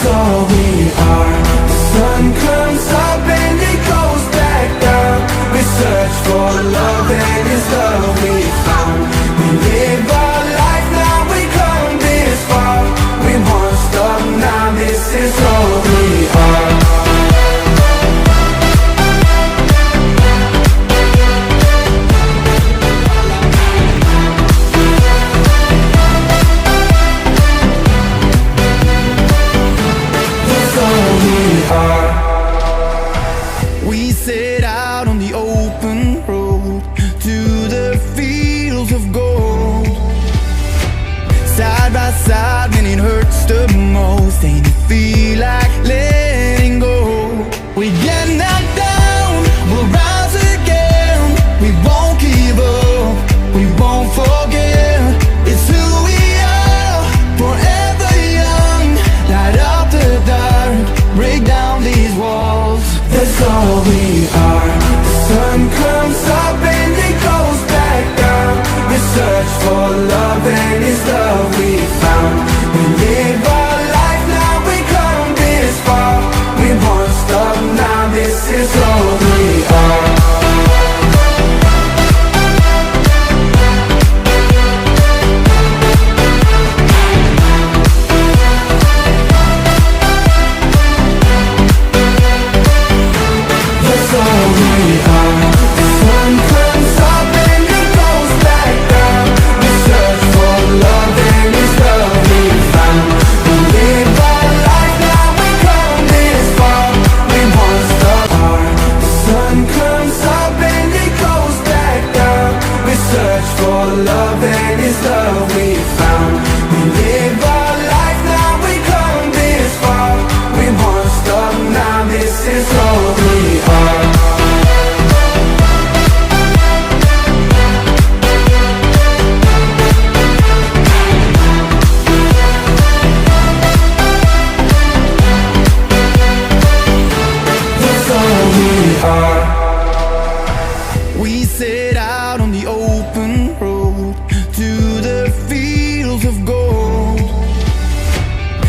That's all we are. The sun comes up and it goes back down. We search for love and it's love we found. We live our life, now we come this far. We won't stop now, this is all we are. We set out on the open road to the fields of gold. Side by side when it hurts the most, and you feel like letting go. We get knocked down, we'll rise again. We won't give up, we won't forget. It's who we are, forever young. Light up the dark, break down these walls. That's all we are. The sun comes up and it goes back down. We search for love and it's love we found. We live our life, now we come this far. We won't stop now, this is all we are. We set out on the open road to the fields of gold.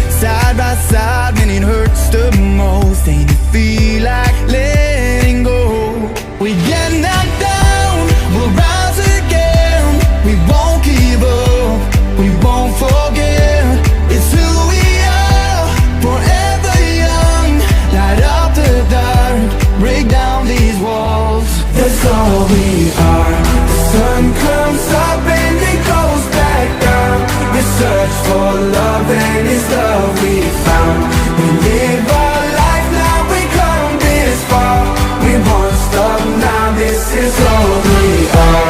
Side by side when it hurts the most, and you feel like letting go. We get knocked down, we'll rise again. We won't give up, we won't forget. It's who we are, forever young. Light up the dark, break down these walls. That's all we are. The sun comes up and it goes back down. We search for love and it's love we found. We live our life, now we come this far. We won't stop now, this is all we are.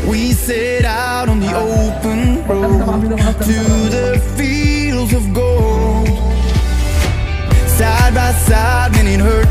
We set out on the open road to the fields of gold. Side by side when it hurts